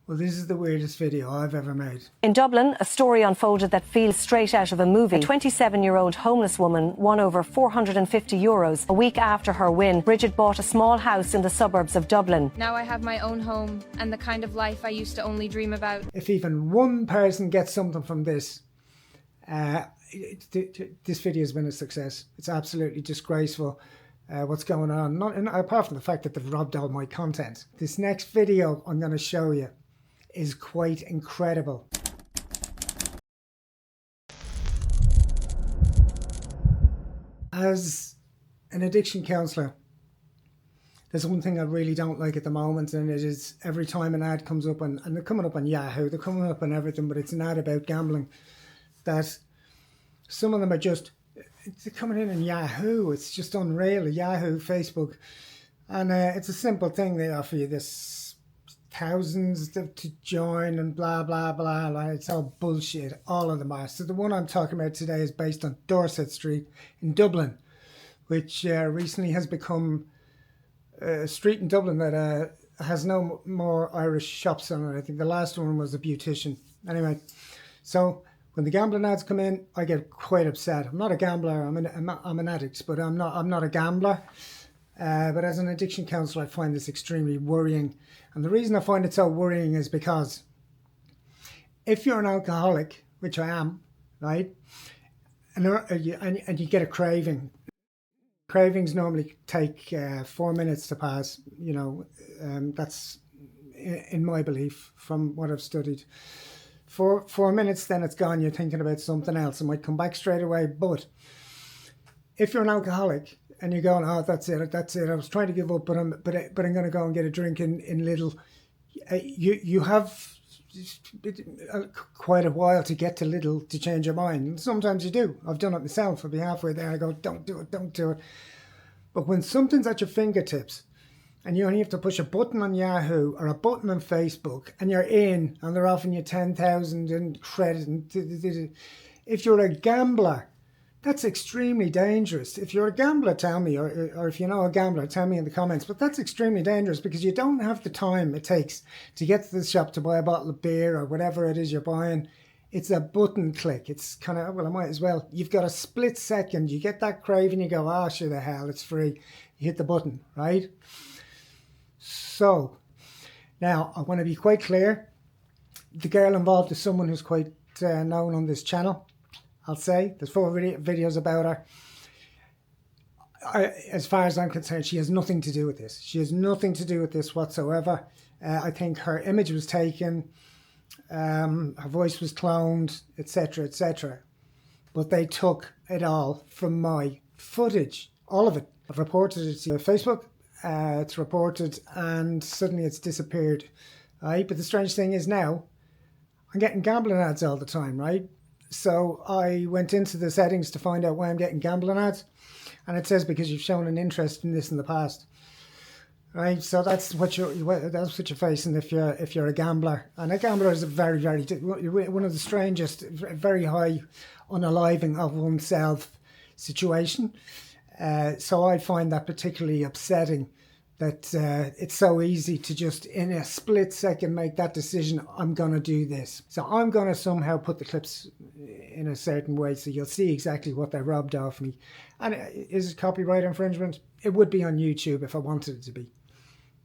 Well, this is the weirdest video I've ever made. In Dublin, a story unfolded that feels straight out of a movie. A 27-year-old homeless woman won over €450. A week after her win, Bridget bought a small house in the suburbs of Dublin. Now I have my own home and the kind of life I used to only dream about. If even one person gets something from this, this video has been a success. It's absolutely disgraceful what's going on. Apart from the fact that they've robbed all my content. This next video I'm going to show you is quite incredible. As an addiction counsellor, there's one thing I really don't like at the moment, and it is every time an ad comes up, and they're coming up on Yahoo, they're coming up on everything, but it's an ad about gambling, that some of them are just, they're coming in on Yahoo. It's just unreal. Yahoo, Facebook, and it's a simple thing. They offer you this thousands to join and blah blah blah. It's all bullshit, all of them are. So the one I'm talking about today is based on Dorset Street in Dublin, which recently has become a street in Dublin that has no more Irish shops on it. I think the last one was a beautician. Anyway, so when the gambling ads come in, I get quite upset. I'm not a gambler. I'm an addict, but I'm not a gambler. But as an addiction counsellor, I find this extremely worrying. And the reason I find it so worrying is because if you're an alcoholic, which I am, right, and you get a craving, cravings normally take 4 minutes to pass. You know, that's in my belief from what I've studied. 4 minutes, then it's gone. You're thinking about something else. It might come back straight away. But if you're an alcoholic and you're going, oh, that's it. I was trying to give up, but I'm going to go and get a drink in Lidl. You have quite a while to get to Lidl to change your mind. And sometimes you do. I've done it myself. I'll be halfway there and I go, don't do it. But when something's at your fingertips and you only have to push a button on Yahoo or a button on Facebook and you're in and they're offering you 10,000 in credit. And if you're a gambler, that's extremely dangerous. If you're a gambler, tell me, or if you know a gambler, tell me in the comments. But that's extremely dangerous because you don't have the time it takes to get to the shop to buy a bottle of beer or whatever it is you're buying. It's a button click. It's kind of, well, I might as well. You've got a split second. You get that craving, you go, oh, sure the hell, it's free. You hit the button, right? So, now, I want to be quite clear. The girl involved is someone who's quite known on this channel. I'll say there's 4 videos about her. As far as I'm concerned, she has nothing to do with this. She has nothing to do with this whatsoever. I think her image was taken, her voice was cloned, etc., etc. But they took it all from my footage, all of it. I've reported it to Facebook. It's reported, and suddenly it's disappeared. Right? But the strange thing is now, I'm getting gambling ads all the time, right? So I went into the settings to find out why I'm getting gambling ads, and it says because you've shown an interest in this in the past, right? So that's what you're facing if you're a gambler, and a gambler is a very one of the strangest, very high unaliving of oneself situation. So I find that particularly upsetting. That it's so easy to just in a split second make that decision, I'm going to do this. So I'm going to somehow put the clips in a certain way so you'll see exactly what they robbed off me. And is it copyright infringement? It would be on YouTube if I wanted it to be.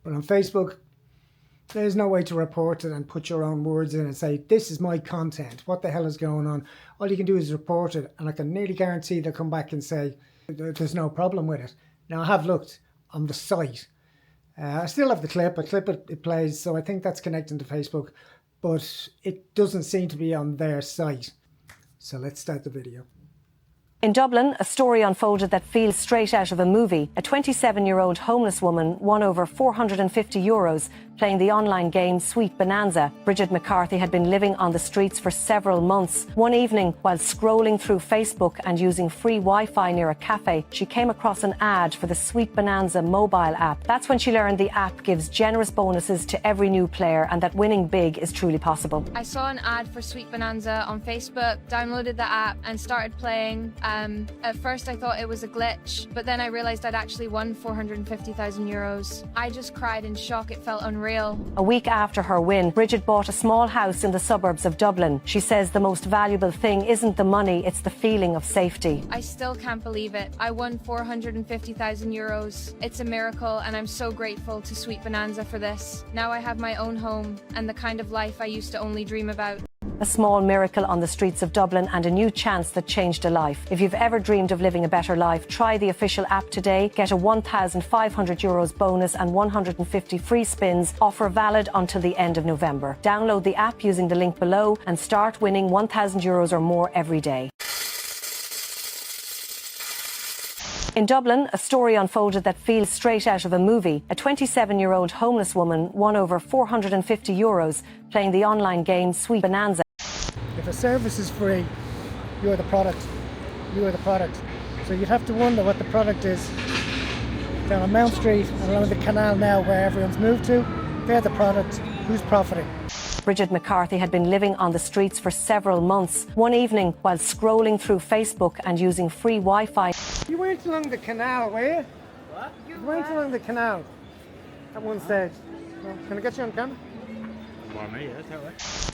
But on Facebook, there's no way to report it and put your own words in and say, this is my content. What the hell is going on? All you can do is report it, and I can nearly guarantee they'll come back and say, there's no problem with it. Now, I have looked on the site. I still have the clip. It plays, so I think that's connecting to Facebook, but it doesn't seem to be on their site. So let's start the video. In Dublin, a story unfolded that feels straight out of a movie. A 27-year-old homeless woman won over €450 playing the online game Sweet Bonanza. Bridget McCarthy had been living on the streets for several months. One evening, while scrolling through Facebook and using free Wi-Fi near a cafe, she came across an ad for the Sweet Bonanza mobile app. That's when she learned the app gives generous bonuses to every new player and that winning big is truly possible. I saw an ad for Sweet Bonanza on Facebook, downloaded the app and started playing. At first I thought it was a glitch, but then I realised I'd actually won €450,000. I just cried in shock, it felt unreal. A week after her win, Bridget bought a small house in the suburbs of Dublin. She says the most valuable thing isn't the money, it's the feeling of safety. I still can't believe it. I won €450,000. It's a miracle and I'm so grateful to Sweet Bonanza for this. Now I have my own home and the kind of life I used to only dream about. A small miracle on the streets of Dublin and a new chance that changed a life. If you've ever dreamed of living a better life, try the official app today. Get a €1,500 bonus and 150 free spins. Offer valid until the end of November. Download the app using the link below and start winning €1,000 or more every day. In Dublin, a story unfolded that feels straight out of a movie. A 27-year-old homeless woman won over €450 playing the online game Sweet Bonanza. If a service is free, you're the product. You are the product. So you'd have to wonder what the product is. Down on Mount Street and along the canal now where everyone's moved to, they're the product. Who's profiting? Bridget McCarthy had been living on the streets for several months. One evening, while scrolling through Facebook and using free Wi-Fi... You went along the canal, were you? What? You went along the canal at one stage. Well, can I get you on camera?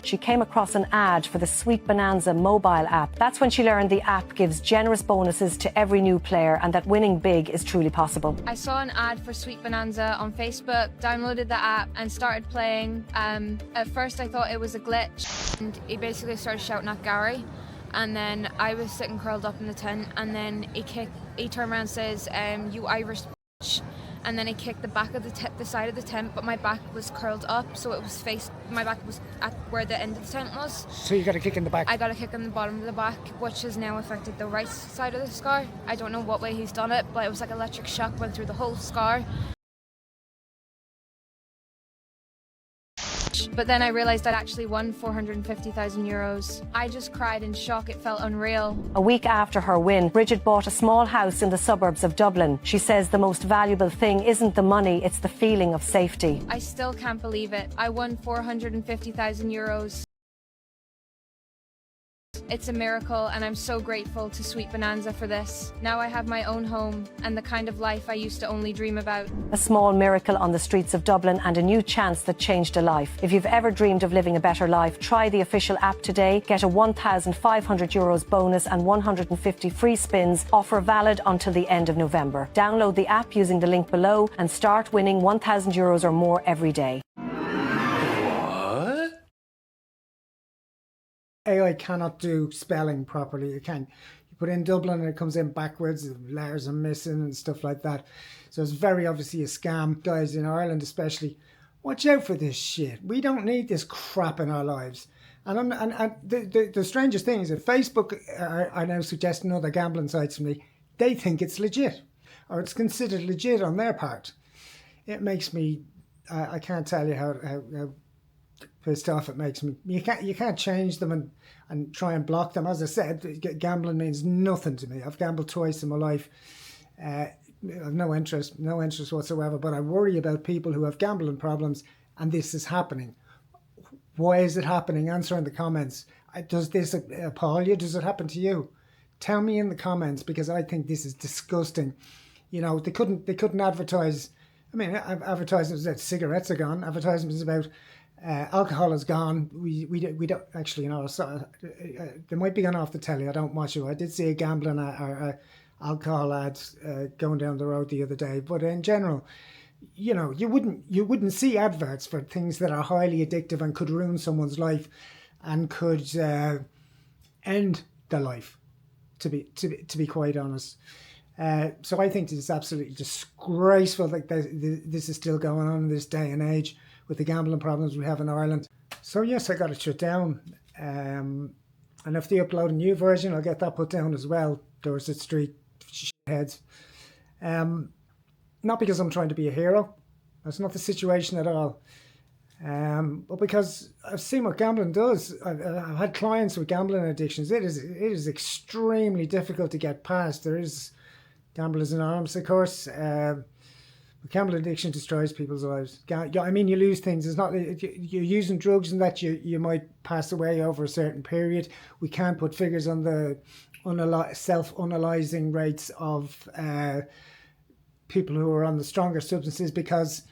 She came across an ad for the Sweet Bonanza mobile app. That's when she learned the app gives generous bonuses to every new player and that winning big is truly possible. I saw an ad for Sweet Bonanza on Facebook, downloaded the app and started playing. At first I thought it was a glitch and he basically started shouting at Gary, and then I was sitting curled up in the tent and then he turned around and says, you Irish bitch. And then he kicked the back of the side of the tent, but my back was curled up, so it was my back was at where the end of the tent was. So you got a kick in the back? I got a kick in the bottom of the back, which has now affected the right side of the scar. I don't know what way he's done it, but it was like electric shock went through the whole scar. But then I realised I'd actually won €450,000. I just cried in shock, it felt unreal. A week after her win, Bridget bought a small house in the suburbs of Dublin. She says the most valuable thing isn't the money, it's the feeling of safety. I still can't believe it. I won €450,000. It's a miracle and I'm so grateful to Sweet Bonanza for this. Now I have my own home and the kind of life I used to only dream about. A small miracle on the streets of Dublin and a new chance that changed a life. If you've ever dreamed of living a better life, try the official app today. Get a €1,500 bonus and 150 free spins. Offer valid until the end of November. Download the app using the link below and start winning €1,000 or more every day. AI cannot do spelling properly. You can. You put in Dublin and it comes in backwards, letters are missing and stuff like that. So it's very obviously a scam. Guys in Ireland especially, watch out for this shit. We don't need this crap in our lives. And the strangest thing is that Facebook are now suggesting other gambling sites to me. They think it's legit, or it's considered legit on their part. It makes me, I can't tell you how pissed off it makes me. You can't change them and try and block them. As I said, gambling means nothing to me. I've gambled twice in my life. I've no interest whatsoever, but I worry about people who have gambling problems and this is happening. Why is it happening? Answer in the comments. Does this appall you? Does it happen to you? Tell me in the comments, because I think this is disgusting. You know, they couldn't advertise. I mean, advertisements that cigarettes are gone. Advertisements about alcohol is gone. We don't actually, you know. So, they might be gone off the telly. I don't watch it. I did see a gambling or alcohol ads going down the road the other day. But in general, you know, you wouldn't see adverts for things that are highly addictive and could ruin someone's life and could end their life. To be quite honest. So I think this is absolutely disgraceful that this is still going on in this day and age with the gambling problems we have in Ireland. So yes, I got it shut down. And if they upload a new version, I'll get that put down as well. Dorset Street shitheads. Not because I'm trying to be a hero. That's not the situation at all. But because I've seen what gambling does. I've had clients with gambling addictions. It is extremely difficult to get past. There is Gamblers Anonymous, of course. Gambling addiction destroys people's lives. I mean, you lose things. It's not you're using drugs and that you might pass away over a certain period. We can't put figures on the self-analyzing rates of people who are on the stronger substances because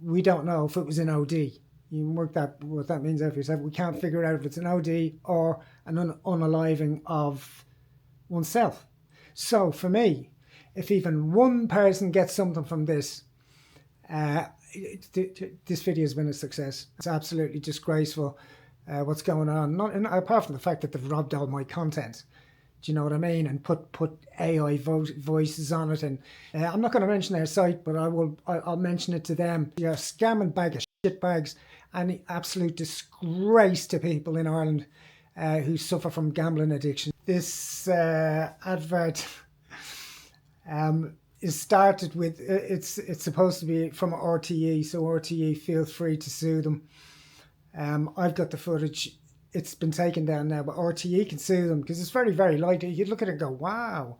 we don't know if it was an OD. You can work what that means out for yourself. We can't figure out if it's an OD or an unaliving of oneself. So for me, if even one person gets something from this, this video has been a success. It's absolutely disgraceful what's going on. Apart from the fact that they've robbed all my content. Do you know what I mean? And put AI voices on it. And I'm not going to mention their site, but I'll mention it to them. You're a scamming bag of shitbags and an absolute disgrace to people in Ireland who suffer from gambling addiction. This advert is started with, it's supposed to be from RTE, so RTE, feel free to sue them. I've got the footage. It's been taken down now, but RTE can sue them because it's very, very light. You look at it and go, wow.